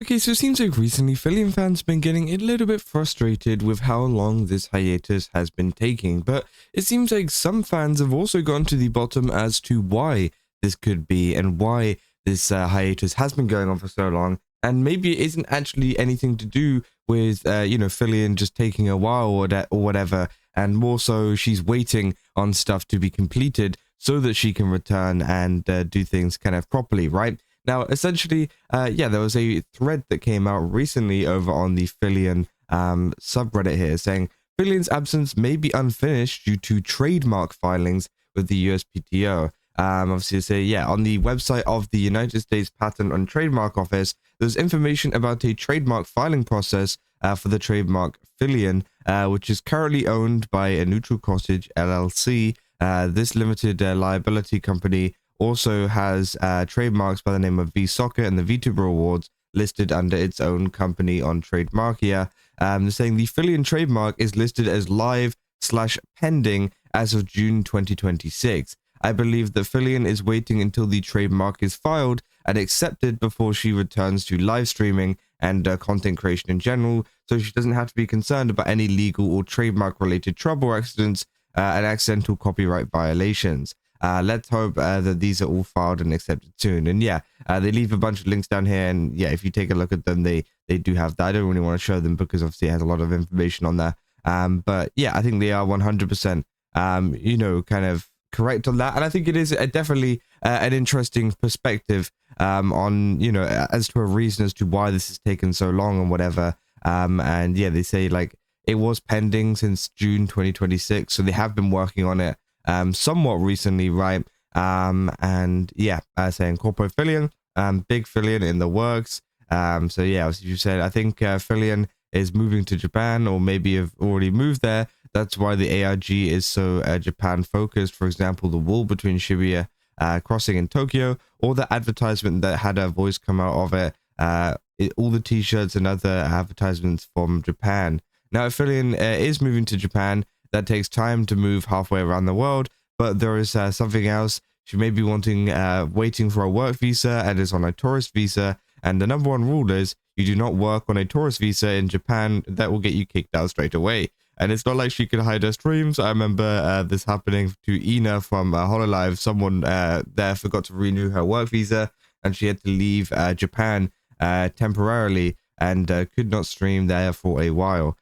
Okay, so it seems like recently Filian fans have been getting a little bit frustrated with how long this hiatus has been taking, but it seems like some fans have also gone to the bottom as to why this could be and why this hiatus has been going on for so long, and maybe it isn't actually anything to do with, Filian just taking a while or whatever, and more so she's waiting on stuff to be completed so that she can return and do things kind of properly, right? Now, essentially, there was a thread that came out recently over on the Filian subreddit here saying Filian's absence may be unfinished due to trademark filings with the USPTO. Obviously, on the website of the United States Patent and Trademark Office, there's information about a trademark filing process for the trademark Filian, which is currently owned by a Neutral Cottage LLC. This limited liability company also has trademarks by the name of VSoccer and the VTuber Awards listed under its own company on Trademark here. Saying the Filian trademark is listed as live/pending as of June 2026. I believe that Filian is waiting until the trademark is filed and accepted before she returns to live streaming and content creation in general, so she doesn't have to be concerned about any legal or trademark related trouble, accidents, and accidental copyright violations. Let's hope that these are all filed and accepted soon. And they leave a bunch of links down here, and if you take a look at them, they do have that. I don't really want to show them because obviously it has a lot of information on there. But I think they are 100% kind of correct on that, and I think it is definitely an interesting perspective on as to a reason as to why this has taken so long and whatever. They say like it was pending since June 2026, so they have been working on it somewhat recently, right? Saying corporate Filian, big Filian in the works. As you said, I think Filian is moving to Japan, or maybe have already moved there. That's why the ARG is so Japan focused. For example, the wall between Shibuya crossing in Tokyo, or the advertisement that had a voice come out of it, all the t-shirts and other advertisements from Japan. Now, if Filian is moving to Japan, that takes time to move halfway around the world, but there is something else. She may be waiting for a work visa and is on a tourist visa, and the number one rule is you do not work on a tourist visa in Japan. That will get you kicked out straight away. And it's not like she could hide her streams. I remember this happening to Ina from Hololive. Someone there forgot to renew her work visa, and she had to leave Japan temporarily and could not stream there for a while.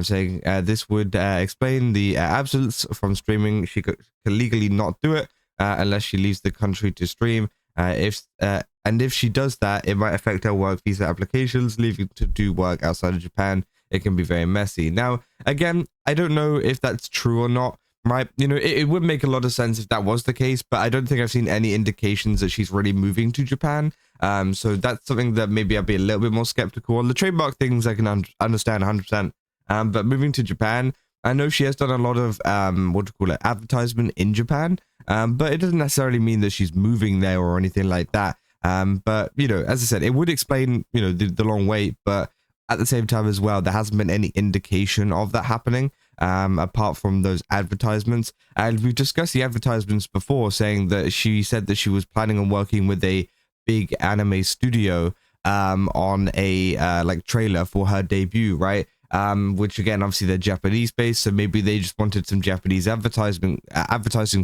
Saying this would explain the absence from streaming. She could legally not do it unless she leaves the country to stream. If she does that, it might affect her work visa applications, leaving to do work outside of Japan. It can be very messy. Now, again, I don't know if that's true or not, right? It would make a lot of sense if that was the case, but I don't think I've seen any indications that she's really moving to Japan. So that's something that maybe I'll be a little bit more skeptical on. The trademark things I can understand 100%. But moving to Japan, I know she has done a lot of advertisement in Japan, but it doesn't necessarily mean that she's moving there or anything like that. But as I said, it would explain the long wait, but at the same time as well, there hasn't been any indication of that happening apart from those advertisements. And we've discussed the advertisements before, saying that she said that she was planning on working with a big anime studio on a trailer for her debut, right? Which again, obviously they're Japanese based, so maybe they just wanted some Japanese advertising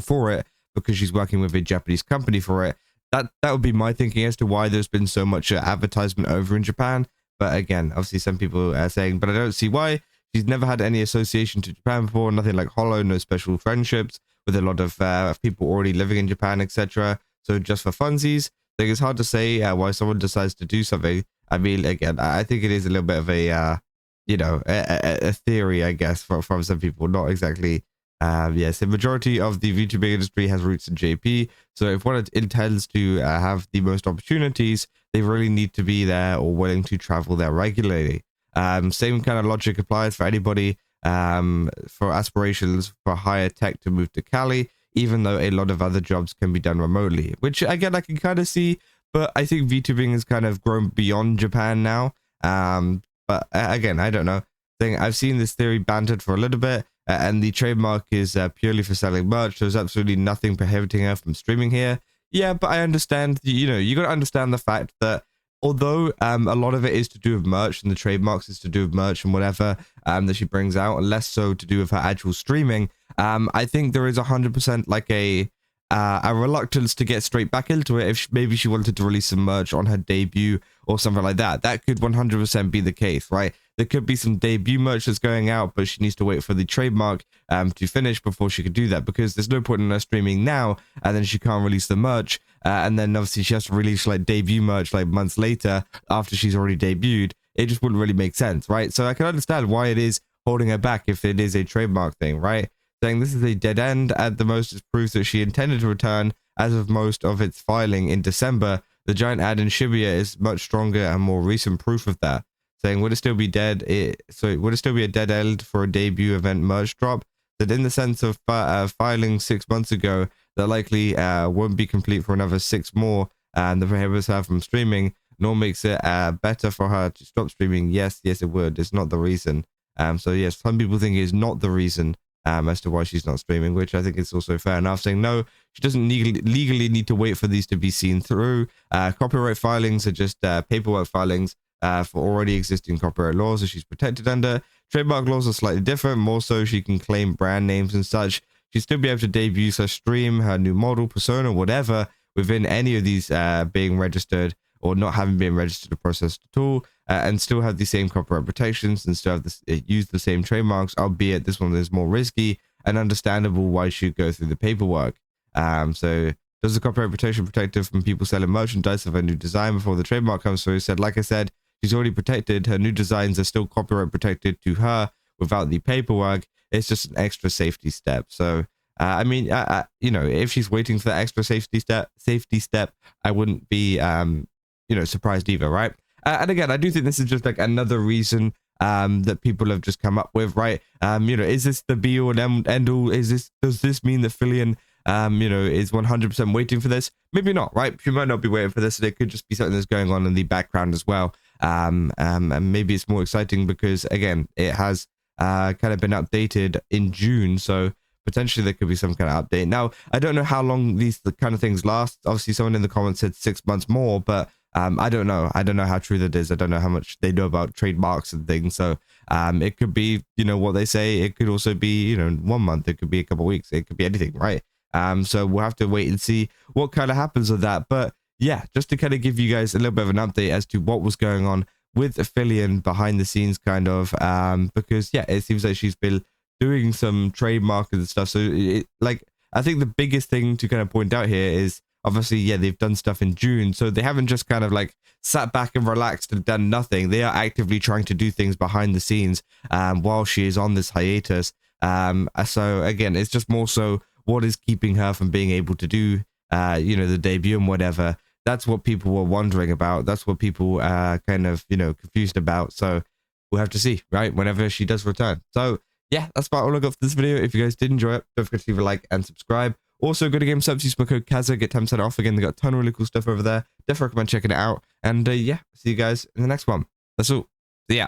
for it because she's working with a Japanese company for it. That would be my thinking as to why there's been so much advertisement over in Japan. But again, obviously some people are saying, but I don't see why. She's never had any association to Japan before, nothing like Holo, no special friendships with a lot of people already living in Japan, etc. So just for funsies, I think it's hard to say why someone decides to do something. I mean, again, I think it is a little bit of a theory, I guess, from some people, not exactly. Yes, the majority of the VTuber industry has roots in JP, so if one intends to have the most opportunities, they really need to be there or willing to travel there regularly. Same kind of logic applies for anybody for aspirations for higher tech to move to Cali, even though a lot of other jobs can be done remotely, which again I can kind of see, but I think VTubing has kind of grown beyond Japan now. But again, I don't know. I've seen this theory bantered for a little bit, and the trademark is purely for selling merch. There's absolutely nothing prohibiting her from streaming here. Yeah, but I understand, you got to understand the fact that although a lot of it is to do with merch, and the trademarks is to do with merch and whatever that she brings out, and less so to do with her actual streaming, I think there is 100% like a reluctance to get straight back into it. If maybe she wanted to release some merch on her debut or something like that, that could 100% be the case, right? There could be some debut merch that's going out, but she needs to wait for the trademark to finish before she could do that, because there's no point in her streaming now and then she can't release the merch, and then obviously she has to release like debut merch like months later after she's already debuted. It just wouldn't really make sense, right? So I can understand why it is holding her back if it is a trademark thing, right? Saying this is a dead end at the most is proof that she intended to return as of most of its filing in December. The giant ad in Shibuya is much stronger and more recent proof of that. Saying, would it still be dead? Would it still be a dead end for a debut event merch drop? That in the sense of filing 6 months ago, that likely won't be complete for another 6 more, and the prohibits her from streaming, nor makes it better for her to stop streaming. Yes, it would. It's not the reason. So yes, some people think it's not the reason as to why she's not streaming, which I think is also fair enough. Saying no, she doesn't legally need to wait for these to be seen through. Copyright filings are just paperwork filings for already existing copyright laws that she's protected under. Trademark laws are slightly different, more so she can claim brand names and such. She'd still be able to debut her stream, her new model, persona, whatever, within any of these being registered or not having been registered or processed at all, and still have the same copyright protections and still have this, use the same trademarks, albeit this one is more risky and understandable why she'd go through the paperwork. So does the copyright protection protect her from people selling merchandise of her new design before the trademark comes through? Said, like I said, she's already protected. Her new designs are still copyright protected to her without the paperwork. It's just an extra safety step. So, I mean, you know, if she's waiting for that extra safety step, I wouldn't be, you know, surprised either, right? And again, I do think this is just like another reason that people have just come up with, right? You know, is this the be all and end all? Does this mean that Filian, you know, is 100% waiting for this? Maybe not, right? She might not be waiting for this, and it could just be something that's going on in the background as well. And maybe it's more exciting because, again, it has kind of been updated in June, so potentially there could be some kind of update. Now, I don't know how long these kind of things last. Obviously, someone in the comments said 6 months more, but I don't know. I don't know how true that is. I don't know how much they know about trademarks and things. So it could be, you know, what they say. It could also be, you know, 1 month. It could be a couple of weeks. It could be anything, right? So we'll have to wait and see what kind of happens with that. But yeah, just to kind of give you guys a little bit of an update as to what was going on with Filian behind the scenes, kind of, because yeah, it seems like she's been doing some trademark and stuff. So like, I think the biggest thing to kind of point out here is obviously, yeah, they've done stuff in June, so they haven't just kind of like sat back and relaxed and done nothing. They are actively trying to do things behind the scenes while she is on this hiatus. So again, it's just more so what is keeping her from being able to do, you know, the debut and whatever. That's what people were wondering about. That's what people are kind of, you know, confused about. So we'll have to see, right, whenever she does return. So yeah, that's about all I got for this video. If you guys did enjoy it, don't forget to leave a like and subscribe. Also, go to Game Subs, use my code Kaza, get 10% off. Again, they got a ton of really cool stuff over there. Definitely recommend checking it out. And yeah, see you guys in the next one. That's all. See ya.